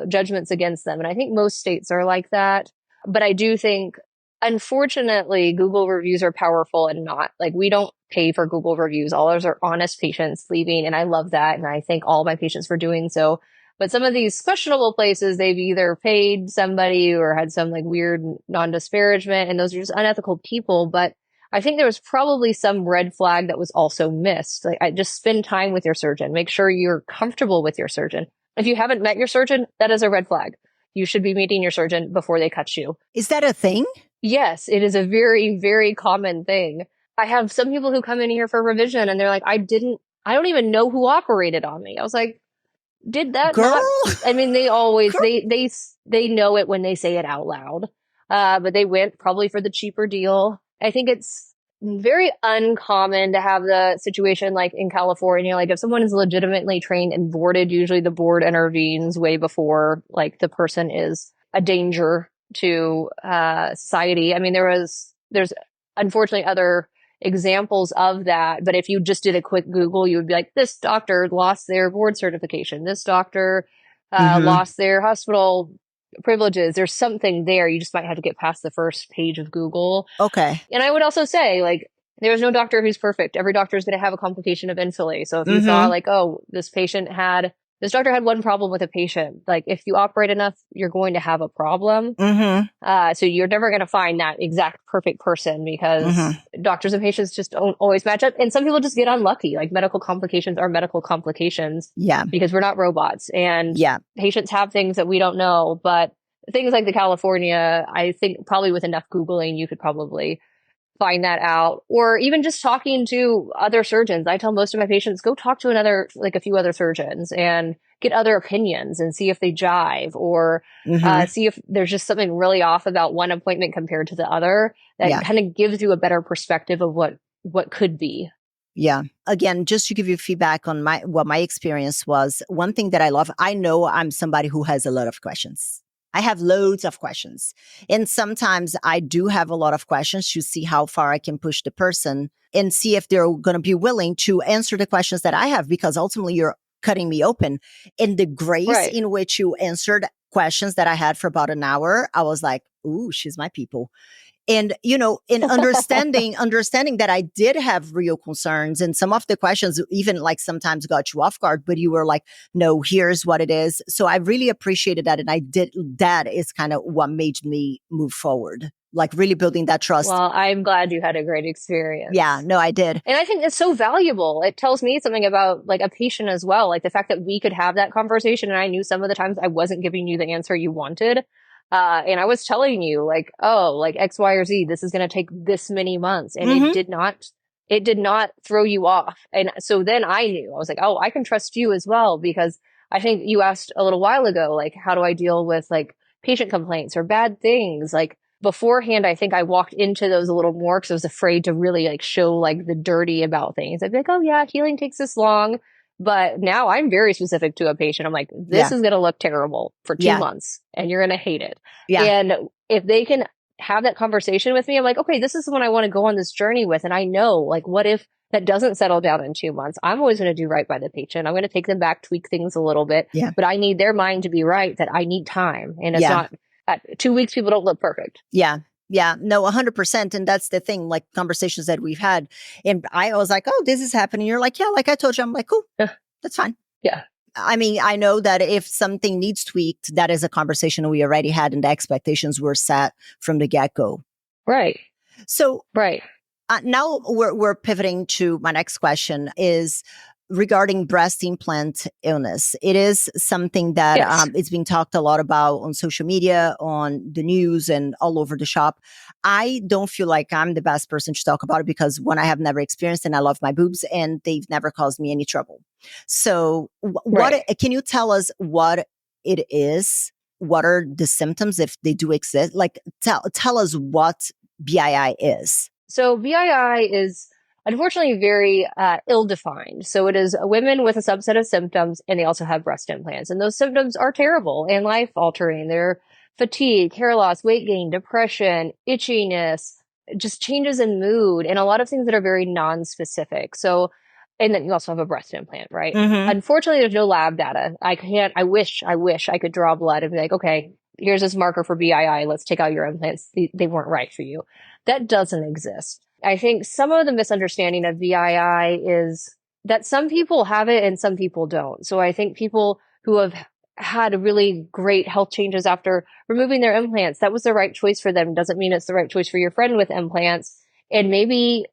judgments against them. And I think most states are like that. But I do think, unfortunately, Google reviews are powerful and not. Like, we don't pay for Google reviews. All ours are honest patients leaving, and I love that. And I thank all my patients for doing so. But some of these questionable places, they've either paid somebody or had some, like, weird non-disparagement, and those are just unethical people. But I think there was probably some red flag that was also missed. Like, I just spend time with your surgeon. Make sure you're comfortable with your surgeon. If you haven't met your surgeon, that is a red flag. You should be meeting your surgeon before they cut you. Is that a thing? Yes, it is a very, very common thing. I have some people who come in here for revision and they're like, I don't even know who operated on me. I was like, did that Girl? not? I mean, they always, they know it when they say it out loud. But they went probably for the cheaper deal. I think it's very uncommon to have the situation like in California. Like, if someone is legitimately trained and boarded, usually the board intervenes way before, like, the person is a danger to society. I mean, there's unfortunately other examples of that. But if you just did a quick Google, you would be like, this doctor lost their board certification. This doctor lost their hospital privileges. There's something there. You just might have to get past the first page of Google. Okay. And I would also say, like, there's no doctor who's perfect. Every doctor is going to have a complication of infilly. So if you thought, like, oh, this patient had this doctor had one problem with a patient. Like, if you operate enough, you're going to have a problem. So you're never going to find that exact perfect person because doctors and patients just don't always match up. And some people just get unlucky. Like, medical complications are medical complications. Yeah. Because we're not robots. And patients have things that we don't know. But things like the California, I think probably with enough Googling, you could probably find that out, or even just talking to other surgeons. I tell most of my patients, go talk to a few other surgeons and get other opinions and see if they jive, or see if there's just something really off about one appointment compared to the other that kind of gives you a better perspective of what could be. Yeah. Again, just to give you feedback on what my experience was, one thing that I love, I know I'm somebody who has a lot of questions. I have loads of questions. And sometimes I do have a lot of questions to see how far I can push the person and see if they're going to be willing to answer the questions that I have, because ultimately you're cutting me open. And the grace in which you answered questions that I had for about an hour, I was like, ooh, she's my people. And, in understanding that I did have real concerns, and some of the questions even like sometimes got you off guard, but you were like, no, here's what it is. So I really appreciated that. And that is kind of what made me move forward, like really building that trust. Well, I'm glad you had a great experience. Yeah, no, I did. And I think it's so valuable. It tells me something about like a patient as well. Like the fact that we could have that conversation. And I knew some of the times I wasn't giving you the answer you wanted. And I was telling you like, oh, like X, Y, or Z, this is going to take this many months. And it did not throw you off. And so then I knew, I was like, oh, I can trust you as well, because I think you asked a little while ago, like, how do I deal with like patient complaints or bad things? Like beforehand, I think I walked into those a little more because I was afraid to really like show like the dirty about things. I'd be like, oh yeah, healing takes this long. But now I'm very specific to a patient. I'm like, this is going to look terrible for 2 months and you're going to hate it. Yeah. And if they can have that conversation with me, I'm like, okay, this is someone I want to go on this journey with. And I know, like, what if that doesn't settle down in 2 months? I'm always going to do right by the patient. I'm going to take them back, tweak things a little bit. Yeah. But I need their mind to be right, that I need time. And it's not at 2 weeks, people don't look perfect. Yeah. Yeah, no, 100%. And that's the thing, like conversations that we've had. And I was like, oh, this is happening. You're like, yeah, like I told you. I'm like, cool, that's fine. Yeah. I mean, I know that if something needs tweaked, that is a conversation we already had and the expectations were set from the get-go. Right. So now we're pivoting to my next question is regarding breast implant illness. It is something that it's being talked a lot about on social media, on the news, and all over the shop. I don't feel like I'm the best person to talk about it because one, I have never experienced and I love my boobs and they've never caused me any trouble. So what can you tell us what it is? What are the symptoms if they do exist? Like tell us what BII is. So BII is unfortunately very ill-defined. So it is women with a subset of symptoms, and they also have breast implants. And those symptoms are terrible and life-altering. They're fatigue, hair loss, weight gain, depression, itchiness, just changes in mood, and a lot of things that are very non-specific. So, and then you also have a breast implant, right? Unfortunately, there's no lab data. I wish I could draw blood and be like, okay, here's this marker for BII. Let's take out your implants. They weren't right for you. That doesn't exist. I think some of the misunderstanding of BII is that some people have it and some people don't. So I think people who have had really great health changes after removing their implants, that was the right choice for them. Doesn't mean it's the right choice for your friend with implants. And maybe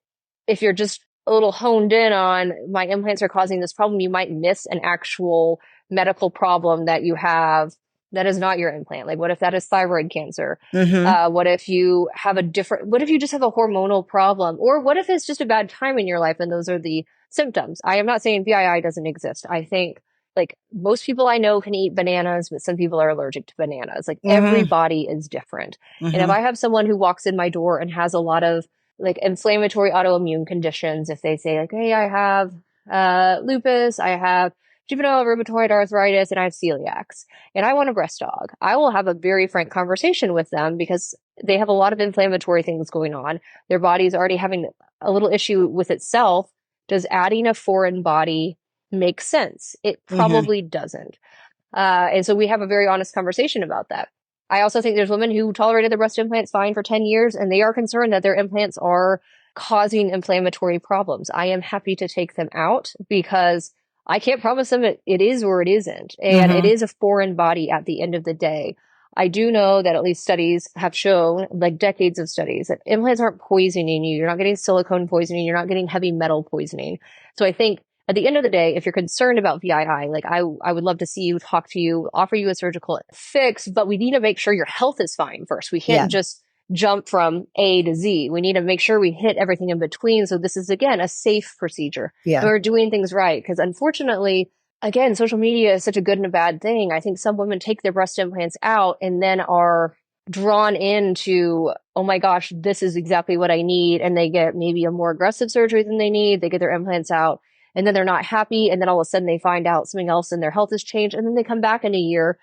if you're just a little honed in on my implants are causing this problem, you might miss an actual medical problem that you have that is not your implant. Like, what if that is thyroid cancer? What if you have what if you just have a hormonal problem? Or what if it's just a bad time in your life and those are the symptoms? I am not saying BII doesn't exist. I think like most people I know can eat bananas, but some people are allergic to bananas. Like every body is different. And if I have someone who walks in my door and has a lot of like inflammatory autoimmune conditions, if they say like, hey, I have lupus, I have juvenile rheumatoid arthritis, and I have celiacs, and I want a breast dog, I will have a very frank conversation with them because they have a lot of inflammatory things going on. Their body is already having a little issue with itself. Does adding a foreign body make sense? It probably doesn't. And so we have a very honest conversation about that. I also think there's women who tolerated their breast implants fine for 10 years, and they are concerned that their implants are causing inflammatory problems. I am happy to take them out because I can't promise them it is or it isn't. And it is a foreign body at the end of the day. I do know that at least studies have shown, like decades of studies, that implants aren't poisoning you. You're not getting silicone poisoning. You're not getting heavy metal poisoning. So I think at the end of the day, if you're concerned about VII, like I would love to see you, talk to you, offer you a surgical fix, but we need to make sure your health is fine first. We can't just jump from A to Z. We need to make sure we hit everything in between. So this is, again, a safe procedure. Yeah. And we're doing things right. Because unfortunately, again, social media is such a good and a bad thing. I think some women take their breast implants out and then are drawn into, oh my gosh, this is exactly what I need. And they get maybe a more aggressive surgery than they need. They get their implants out and then they're not happy. And then all of a sudden they find out something else and their health has changed. And then they come back in a year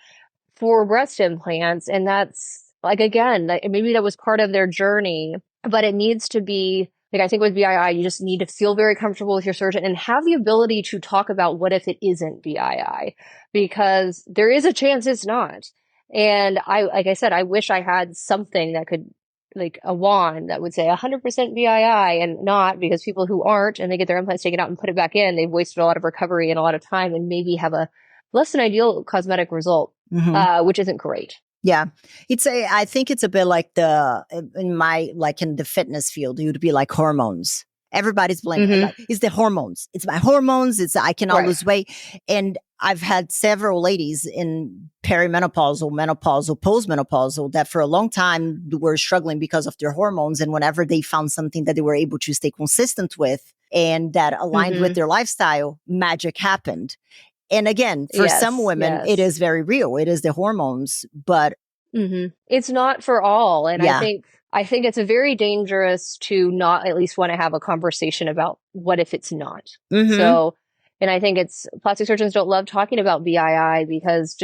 for breast implants. And that's like, again, maybe that was part of their journey, but it needs to be like, I think with VII, you just need to feel very comfortable with your surgeon and have the ability to talk about what if it isn't VII, because there is a chance it's not. And like I said, I wish I had something that could, like a wand that would say 100% VII and not, because people who aren't and they get their implants taken out and put it back in, they've wasted a lot of recovery and a lot of time and maybe have a less than ideal cosmetic result, which isn't great. Yeah. I think it's a bit like in the fitness field, it would be like hormones. Everybody's blaming like, it's the hormones. It's my hormones. I cannot lose weight. And I've had several ladies in perimenopausal, menopausal, postmenopausal that for a long time were struggling because of their hormones. And whenever they found something that they were able to stay consistent with and that aligned with their lifestyle, magic happened. And again, for some women, it is very real. It is the hormones, but it's not for all. And I think it's very dangerous to not at least want to have a conversation about what if it's not. So, and I think plastic surgeons don't love talking about VII because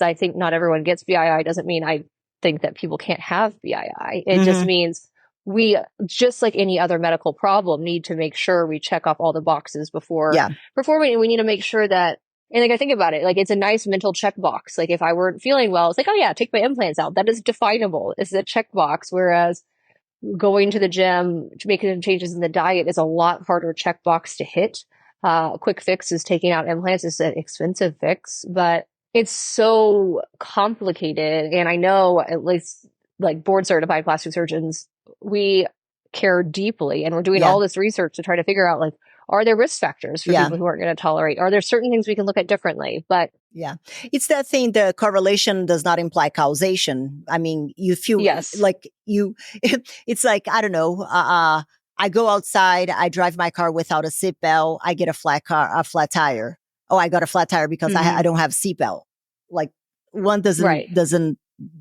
I think not everyone gets VII doesn't mean I think that people can't have VII. It just means we, just like any other medical problem, need to make sure we check off all the boxes before performing. And we need to make sure that, and like I think about it, like it's a nice mental checkbox. Like if I weren't feeling well, it's like, oh yeah, take my implants out. That is definable. It's a checkbox. Whereas going to the gym, making changes in the diet is a lot harder checkbox to hit. A quick fix is taking out implants. It's an expensive fix, but it's so complicated. And I know at least like board certified plastic surgeons, we care deeply and we're doing all this research to try to figure out like, are there risk factors for people who aren't going to tolerate? Are there certain things we can look at differently? But it's that thing, the correlation does not imply causation. I mean, you feel like it's like, I don't know, I go outside, I drive my car without a seatbelt, I get a flat tire. Oh, I got a flat tire because I don't have seatbelt. Like one doesn't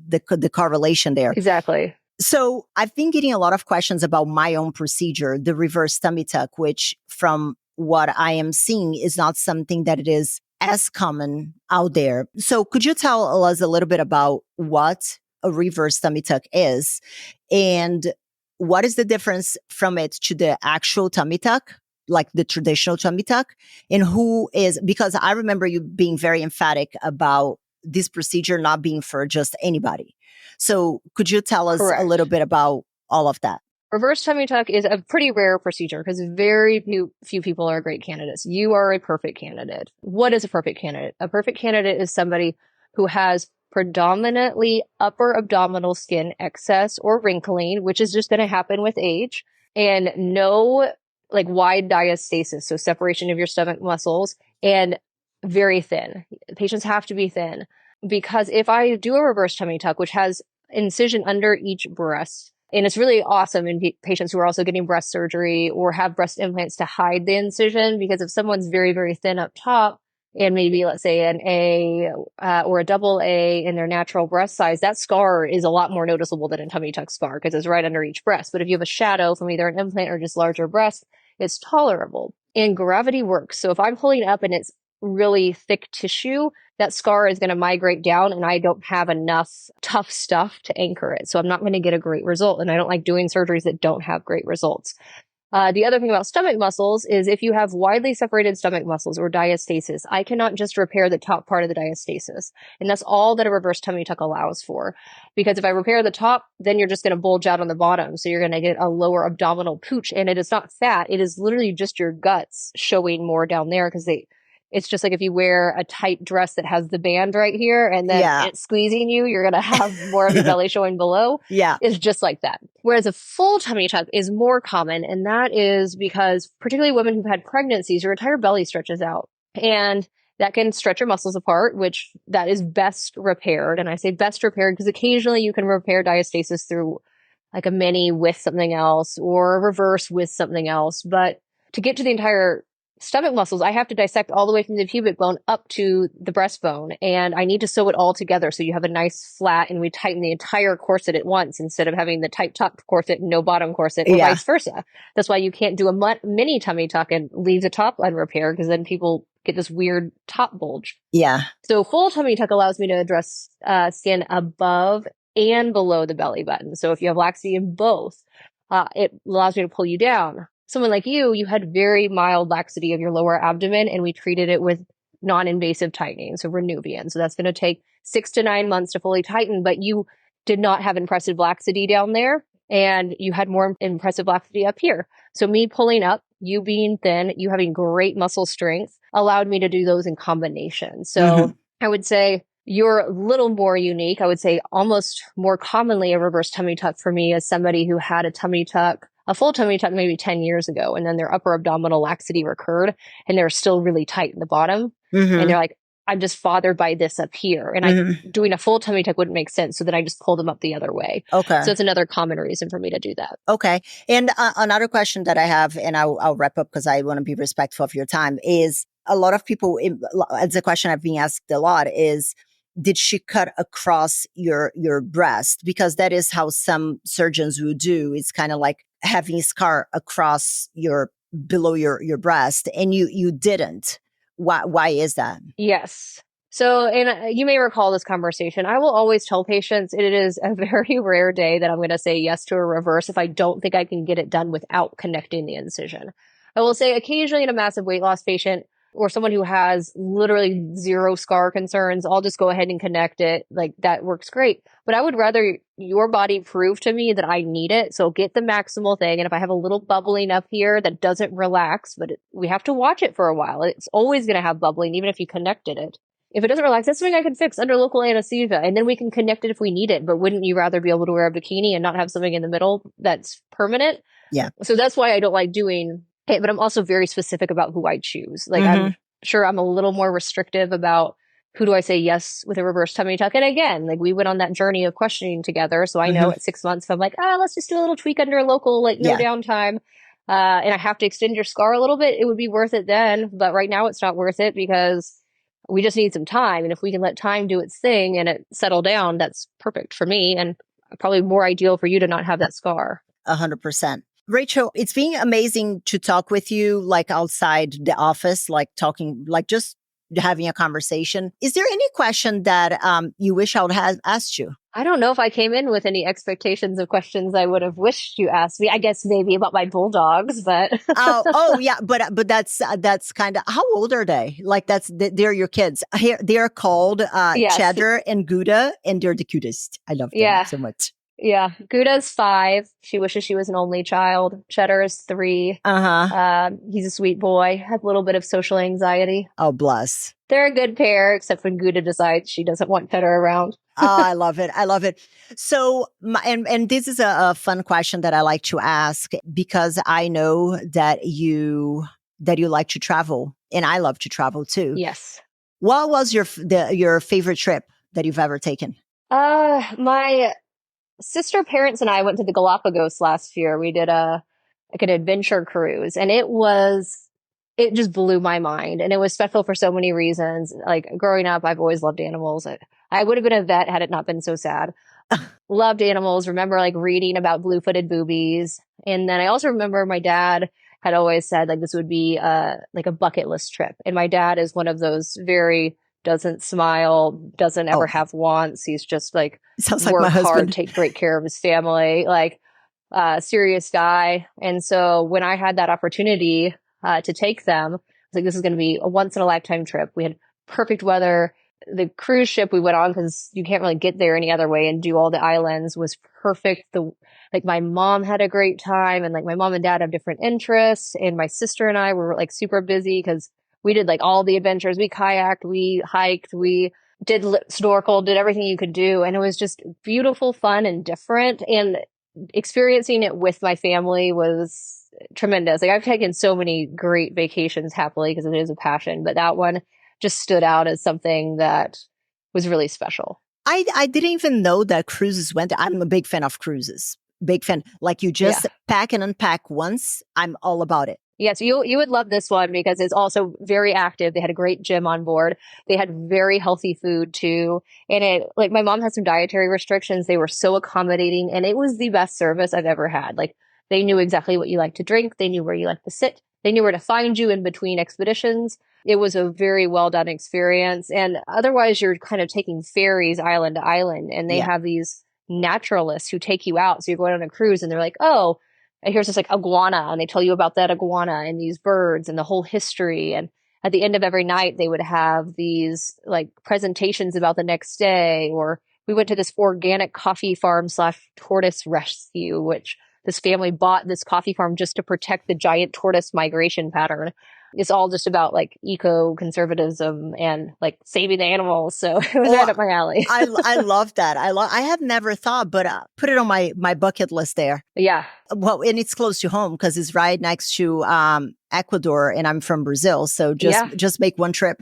the correlation there. Exactly. So I've been getting a lot of questions about my own procedure, the reverse tummy tuck, which from what I am seeing is not something that it is as common out there. So could you tell us a little bit about what a reverse tummy tuck is and what is the difference from it to the actual tummy tuck, like the traditional tummy tuck, and because I remember you being very emphatic about this procedure not being for just anybody. So could you tell us a little bit about all of that? Reverse tummy tuck is a pretty rare procedure because very few people are great candidates. You are a perfect candidate. What is a perfect candidate? A perfect candidate is somebody who has predominantly upper abdominal skin excess or wrinkling, which is just going to happen with age, and no like wide diastasis, so separation of your stomach muscles, and very thin. Patients have to be thin. Because if I do a reverse tummy tuck, which has incision under each breast, and it's really awesome in patients who are also getting breast surgery or have breast implants to hide the incision, because if someone's very, very thin up top and maybe let's say an A or a double A in their natural breast size, that scar is a lot more noticeable than a tummy tuck scar because it's right under each breast. But if you have a shadow from either an implant or just larger breasts, it's tolerable. And gravity works. So if I'm pulling up and it's really thick tissue, that scar is going to migrate down and I don't have enough tough stuff to anchor it. So I'm not going to get a great result. And I don't like doing surgeries that don't have great results. The other thing about stomach muscles is if you have widely separated stomach muscles or diastasis, I cannot just repair the top part of the diastasis. And that's all that a reverse tummy tuck allows for. Because if I repair the top, then you're just going to bulge out on the bottom. So you're going to get a lower abdominal pooch. And it is not fat. It is literally just your guts showing more down there because It's just like if you wear a tight dress that has the band right here and then it's squeezing you, you're going to have more of your belly showing below. Yeah. It's just like that. Whereas a full tummy tuck is more common. And that is because particularly women who've had pregnancies, your entire belly stretches out. And that can stretch your muscles apart, which that is best repaired. And I say best repaired because occasionally you can repair diastasis through like a mini with something else or a reverse with something else. But to get to the entire stomach muscles, I have to dissect all the way from the pubic bone up to the breastbone. And I need to sew it all together so you have a nice flat and we tighten the entire corset at once instead of having the tight top corset and no bottom corset or vice versa. That's why you can't do a mini tummy tuck and leave the top unrepaired because then people get this weird top bulge. Yeah. So full tummy tuck allows me to address skin above and below the belly button. So if you have laxity in both, it allows me to pull you down. Someone like you had very mild laxity of your lower abdomen, and we treated it with non-invasive tightening, so Renuvian. So that's going to take 6 to 9 months to fully tighten, but you did not have impressive laxity down there, and you had more impressive laxity up here. So me pulling up, you being thin, you having great muscle strength, allowed me to do those in combination. So I would say you're a little more unique. I would say almost more commonly a reverse tummy tuck for me as somebody who had a tummy tuck, a full tummy tuck maybe 10 years ago, and then their upper abdominal laxity recurred and they're still really tight in the bottom. And they're like, I'm just bothered by this up here. And doing a full tummy tuck wouldn't make sense. So then I just pull them up the other way. Okay. So it's another common reason for me to do that. Okay. And another question that I have, and I'll wrap up because I want to be respectful of your time, is a lot of people, it's a question I've been asked a lot is, did she cut across your breast? Because that is how some surgeons will do. It's kind of like having a scar across below your breast, and you didn't. Why is that? Yes. So, and you may recall this conversation. I will always tell patients it is a very rare day that I'm going to say yes to a reverse if I don't think I can get it done without connecting the incision. I will say occasionally in a massive weight loss patient or someone who has literally zero scar concerns, I'll just go ahead and connect it. Like that works great. But I would rather your body prove to me that I need it. So get the maximal thing. And if I have a little bubbling up here that doesn't relax, but we have to watch it for a while. It's always going to have bubbling, even if you connected it. If it doesn't relax, that's something I can fix under local anesthesia. And then we can connect it if we need it. But wouldn't you rather be able to wear a bikini and not have something in the middle that's permanent? Yeah. So that's why I don't like doing it. But I'm also very specific about who I choose. Like I'm sure I'm a little more restrictive about who do I say yes with a reverse tummy tuck. And again, like we went on that journey of questioning together. So I know at 6 months, if I'm like, let's just do a little tweak under local, like no downtime. And I have to extend your scar a little bit, it would be worth it then. But right now it's not worth it because we just need some time. And if we can let time do its thing and it settle down, that's perfect for me. And probably more ideal for you to not have that scar. 100%. Rachel, it's been amazing to talk with you, like outside the office, like talking, like just having a conversation. Is there any question that you wish I would have asked you? I don't know if I came in with any expectations of questions I would have wished you asked me. I guess maybe about my bulldogs, but oh yeah, but that's kind of, how old are they? Like they're your kids. Here they're called Cheddar and Gouda, and they're the cutest. I love them so much. Yeah. Gouda's 5. She wishes she was an only child. Cheddar is 3. He's a sweet boy. Has a little bit of social anxiety. Oh, bless. They're a good pair, except when Gouda decides she doesn't want Cheddar around. Oh, I love it. I love it. So, and this is a fun question that I like to ask because I know that you like to travel, and I love to travel too. Yes. What was your favorite trip that you've ever taken? My sister parents and I went to the Galapagos last year. We did an adventure cruise, and it just blew my mind. And it was special for so many reasons. Like growing up, I've always loved animals. I would have been a vet had it not been so sad. Loved animals. Remember like reading about blue-footed boobies. And then I also remember my dad had always said like this would be like a bucket list trip. And my dad is one of those very doesn't smile, doesn't ever have wants. He's just like work hard, take great care of his family, like serious guy. And so when I had that opportunity to take them, I was like, this is going to be a once in a lifetime trip. We had perfect weather. The cruise ship we went on, because you can't really get there any other way and do all the islands, was perfect. Like my mom had a great time, and like my mom and dad have different interests, and my sister and I were like super busy because we did like all the adventures. We kayaked, we hiked, we did snorkel, did everything you could do. And it was just beautiful, fun, and different. And experiencing it with my family was tremendous. Like I've taken so many great vacations happily because it is a passion, but that one just stood out as something that was really special. I didn't even know that cruises went. I'm a big fan of cruises. Big fan. Like you just pack and unpack once. I'm all about it. Yes, you would love this one because it's also very active. They had a great gym on board. They had very healthy food too. And it, like my mom had some dietary restrictions. They were so accommodating and it was the best service I've ever had. Like they knew exactly what you like to drink. They knew where you like to sit. They knew where to find you in between expeditions. It was a very well done experience. And otherwise you're kind of taking ferries island to island and they have these naturalists who take you out. So you're going on a cruise and they're like, oh, and here's this like iguana, and they tell you about that iguana and these birds and the whole history. And at the end of every night, they would have these like presentations about the next day. Or we went to this organic coffee farm / tortoise rescue, which this family bought this coffee farm just to protect the giant tortoise migration pattern. It's all just about like eco-conservatism and like saving the animals. So it was right up my alley. I love that. I have never thought, but put it on my bucket list there. Yeah. Well, and it's close to home because it's right next to Ecuador and I'm from Brazil. So just make one trip.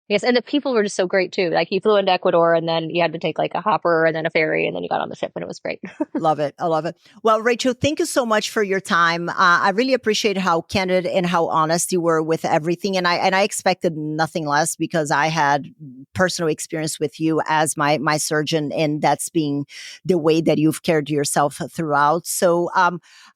Yes, and the people were just so great too. Like you flew into Ecuador and then you had to take like a hopper and then a ferry and then you got on the ship and it was great. Love it. I love it. Well, Rachel, thank you so much for your time. I really appreciate how candid and how honest you were with everything. And I expected nothing less because I had personal experience with you as my surgeon, and that's being the way that you've cared yourself throughout. So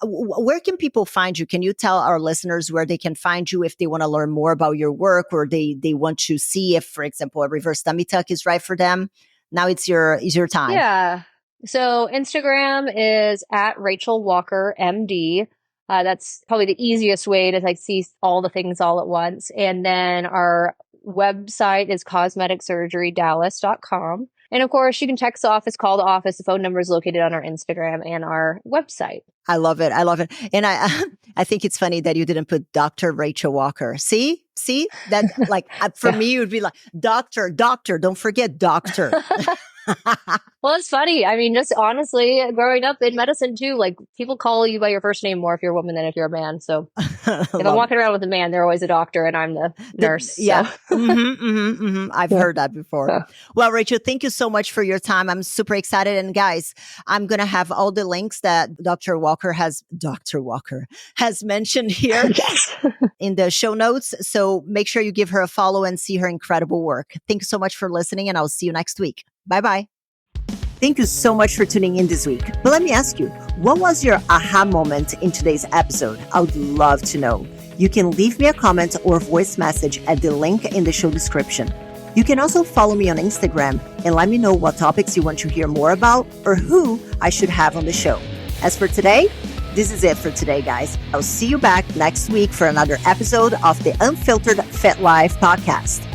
where can people find you? Can you tell our listeners where they can find you if they want to learn more about your work or they want to see if, for example, a reverse tummy tuck is right for them? Now it's your time. Yeah. So Instagram is at Rachel Walker MD. That's probably the easiest way to like see all the things all at once. And then our website is cosmeticsurgerydallas.com. And of course, you can text the office, call the office. The phone number is located on our Instagram and our website. I love it. I love it. And I think it's funny that you didn't put Dr. Rachel Walker. See that like for me, it would be like doctor, don't forget doctor. Well, it's funny. I mean, just honestly, growing up in medicine too, like people call you by your first name more if you're a woman than if you're a man. So if I'm walking around with a man, they're always a doctor and I'm the nurse. Yeah. So. I've heard that before. Well, Rachel, thank you so much for your time. I'm super excited. And guys, I'm going to have all the links that Dr. Walker has mentioned here in the show notes. So make sure you give her a follow and see her incredible work. Thank you so much for listening, and I'll see you next week. Bye-bye. Thank you so much for tuning in this week. But let me ask you, what was your aha moment in today's episode? I would love to know. You can leave me a comment or voice message at the link in the show description. You can also follow me on Instagram and let me know what topics you want to hear more about or who I should have on the show. As for today, this is it for today, guys. I'll see you back next week for another episode of the Unfiltered Fit Life podcast.